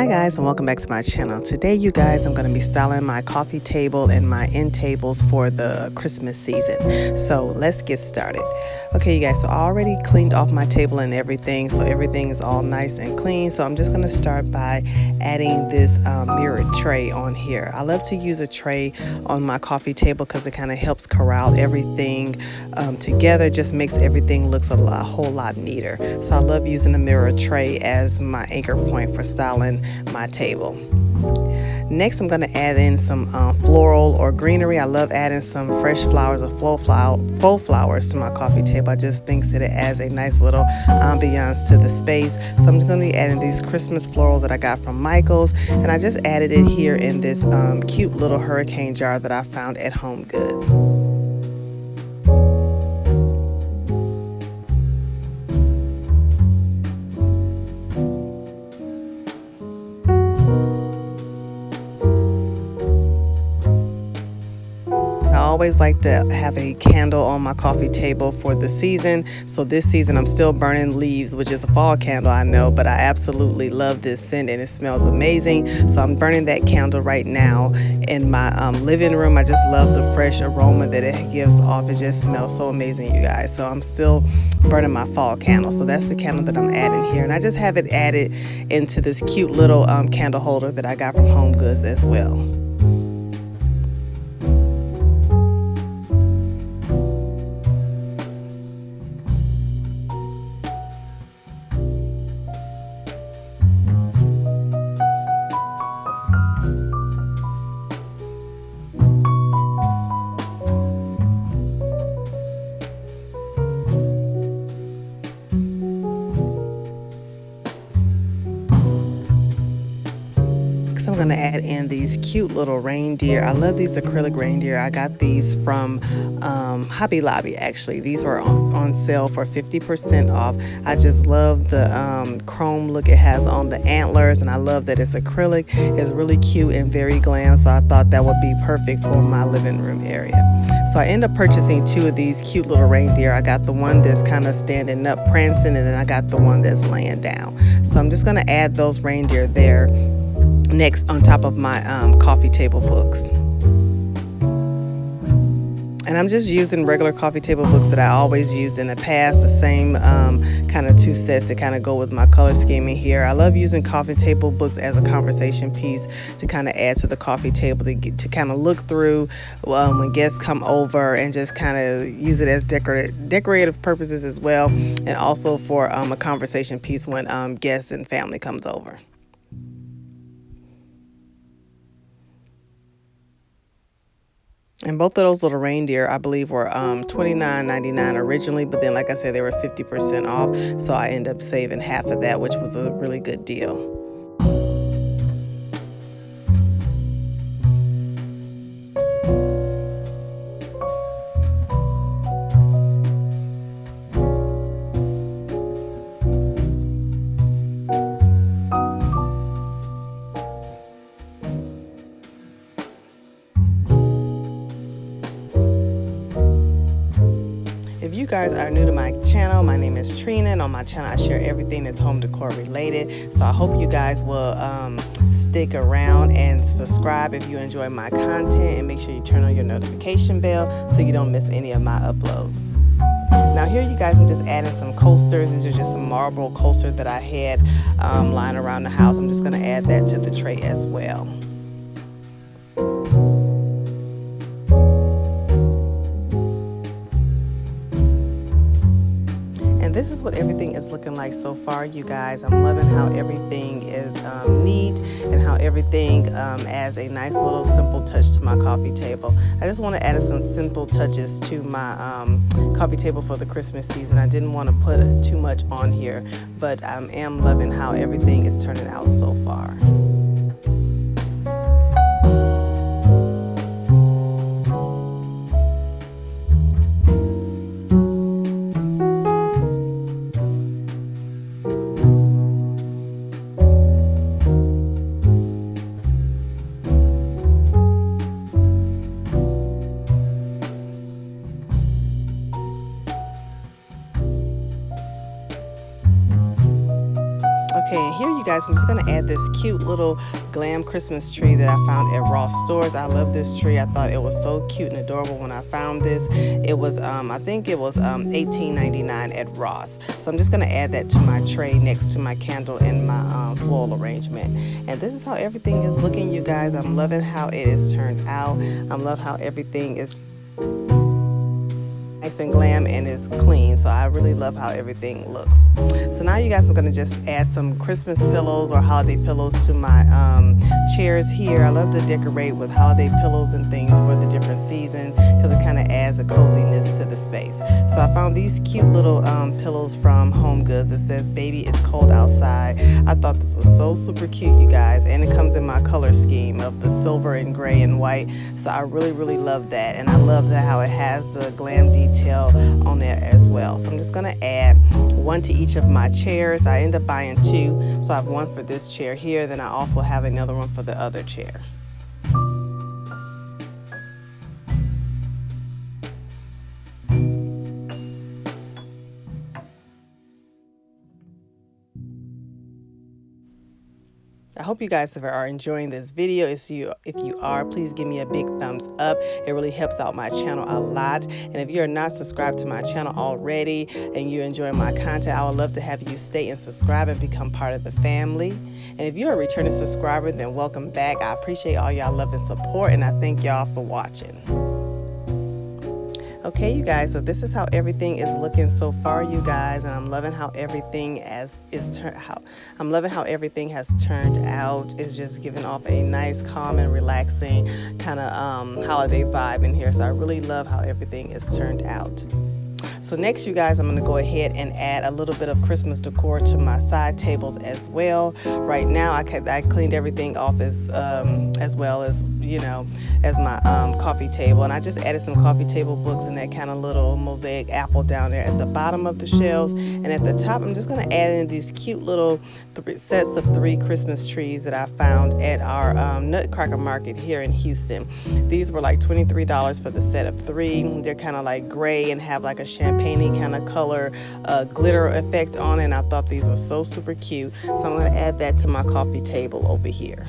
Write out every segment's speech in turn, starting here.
Hi guys, and welcome back to my channel. Today you guys, I'm going to be styling my coffee table and my end tables for the Christmas season. So let's get started. Okay you guys, so I already cleaned off my table and everything, so everything is all nice and clean. So I'm just going to start by adding this mirrored tray on here. I love to use a tray on my coffee table because it kind of helps corral everything together, just makes everything looks a whole lot neater. So I love using a mirror tray as my anchor point for styling my table. Next, I'm going to add in some floral or greenery. I love adding some fresh flowers or faux flowers to my coffee table. I just think that it adds a nice little ambiance to the space. So I'm just going to be adding these Christmas florals that I got from Michael's, and I just added it here in this cute little hurricane jar that I found at Home Goods. I always like to have a candle on my coffee table for the season. So this season I'm still burning Leaves, which is a fall candle, I know, but I absolutely love this scent and it smells amazing. So I'm burning that candle right now in my living room. I just love the fresh aroma that it gives off. It just smells so amazing, you guys. So I'm still burning my fall candle. So that's the candle that I'm adding here, and I just have it added into this cute little candle holder that I got from Home Goods as well. I'm going to add in these cute little reindeer. I love these acrylic reindeer. I got these from Hobby Lobby actually. These were on sale for 50% off. I just love the chrome look it has on the antlers, and I love that it's acrylic. It's really cute and very glam, so I thought that would be perfect for my living room area. So I ended up purchasing two of these cute little reindeer. I got the one that's kind of standing up prancing, and then I got the one that's laying down. So I'm just going to add those reindeer there next on top of my coffee table books. And I'm just using regular coffee table books that I always used in the past, the same kind of two sets that kind of go with my color scheming here. I love using coffee table books as a conversation piece to kind of add to the coffee table, to kind of look through when guests come over, and just kind of use it as decorative purposes as well, and also for a conversation piece when guests and family comes over. And both of those little reindeer, I believe, were $29.99 originally, but then, like I said, they were 50% off, so I ended up saving half of that, which was a really good deal. If you guys are new to my channel, my name is Trina, and on my channel I share everything that's home decor related. So I hope you guys will stick around and subscribe if you enjoy my content, and make sure you turn on your notification bell so you don't miss any of my uploads. Now here you guys, I'm just adding some coasters. These are just some marble coasters that I had lying around the house. I'm just going to add that to the tray as well. This is what everything is looking like so far, you guys. I'm loving how everything is neat, and how everything adds a nice little simple touch to my coffee table. I just want to add some simple touches to my coffee table for the Christmas season. I didn't want to put too much on here, but I am loving how everything is turning out so far. Okay, and here you guys, I'm just gonna add this cute little Glam Christmas tree that I found at Ross Stores. I love this tree. I thought it was so cute and adorable when I found this. It was, I think it was $18.99 at Ross. So I'm just gonna add that to my tray next to my candle and my floral arrangement. And this is how everything is looking, you guys. I'm loving how it is turned out. I love how everything is nice and glam and is clean, so I really love how everything looks. So now you guys, I'm gonna just add some Christmas pillows or holiday pillows to my chairs here. I love to decorate with holiday pillows and things for the different season because it kind of adds a coziness to the space. So I found these cute little pillows from Home Goods. It says baby it's cold outside. I thought this was so super cute, you guys, and it comes in my color scheme of the silver and gray and white, so I really love that. And I love that how it has the glam detail on there as well. So I'm just gonna add one to each of my chairs. I end up buying two, so I have one for this chair here, then I also have another one for the other chair. I hope you guys are enjoying this video. If you are, please give me a big thumbs up. It really helps out my channel a lot. And if you are not subscribed to my channel already and you enjoy my content, I would love to have you stay and subscribe and become part of the family. And if you're a returning subscriber, then welcome back. I appreciate all y'all love and support, and I thank y'all for watching. Okay, you guys, so this is how everything is looking so far, you guys, and I'm loving how everything has turned out. It's just giving off a nice, calm and relaxing kind of holiday vibe in here. So I really love how everything is turned out. So next, you guys, I'm going to go ahead and add a little bit of Christmas decor to my side tables as well. Right now, I cleaned everything off as well as, you know, as my coffee table. And I just added some coffee table books and that kind of little mosaic apple down there at the bottom of the shelves. And at the top, I'm just going to add in these cute little sets of 3 Christmas trees that I found at our Nutcracker Market here in Houston. These were like $23 for the set of 3. They're kind of like gray and have like a champagne kind of color glitter effect on it, and I thought these were so super cute. So I'm going to add that to my coffee table over here.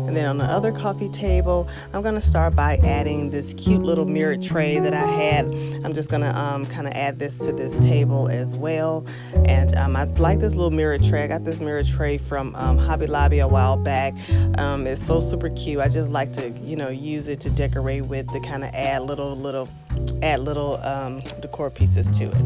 And then on the other coffee table, I'm going to start by adding this cute little mirrored tray that I had. I'm just going to kind of add this to this table as well. And I like this little mirrored tray. I got this mirrored tray from Hobby Lobby a while back. It's so super cute. I just like to, you know, use it to decorate with, to kind of add little decor pieces to it.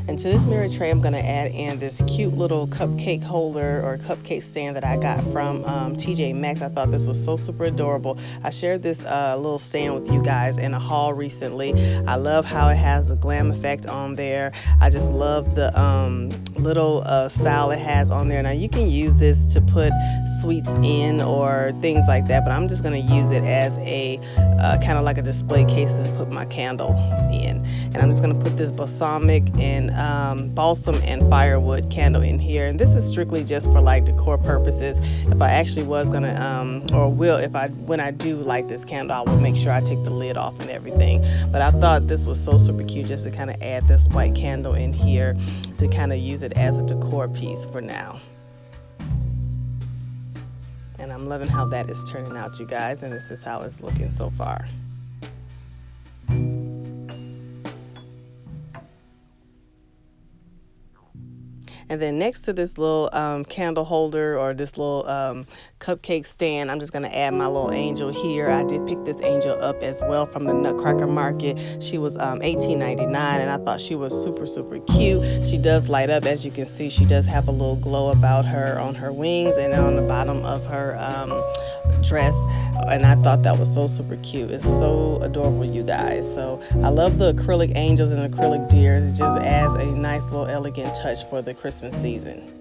And to this mirror tray, I'm going to add in this cute little cupcake holder or cupcake stand that I got from TJ Maxx. I thought this was so super adorable. I shared this little stand with you guys in a haul recently. I love how it has the glam effect on there. I just love the little style it has on there. Now you can use this to put sweets in or things like that, but I'm just going to use it as a kind of like a display case to put my candle in. And I'm just going to put this balsamic and balsam and firewood candle in here, and this is strictly just for like decor purposes. If I actually was gonna when I do light this candle, I will make sure I take the lid off and everything. But I thought this was so super cute just to kind of add this white candle in here to kind of use it as a decor piece for now. And I'm loving how that is turning out, you guys, and this is how it's looking so far. And then next to this little candle holder or this little cupcake stand, I'm just going to add my little angel here. I did pick this angel up as well from the Nutcracker Market. She was $18.99, and I thought she was super, super cute. She does light up, as you can see. She does have a little glow about her on her wings and on the bottom of her dress. And I thought that was so super cute. It's so adorable, you guys. So I love the acrylic angels and acrylic deer. It just adds a nice little elegant touch for the Christmas season.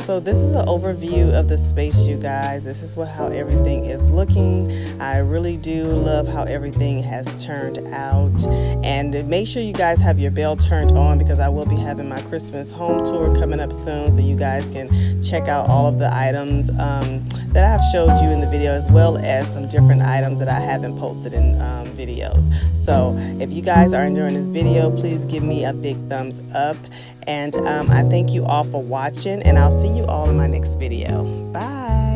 So this is an overview of the space, you guys. This is how everything is looking. I really do love how everything has turned out. And make sure you guys have your bell turned on, because I will be having my Christmas home tour coming up soon, so you guys can check out all of the items that I have showed you in the video, as well as some different items that I haven't posted in videos. So if you guys are enjoying this video, please give me a big thumbs up. And I thank you all for watching, and I'll see you all in my next video. Bye.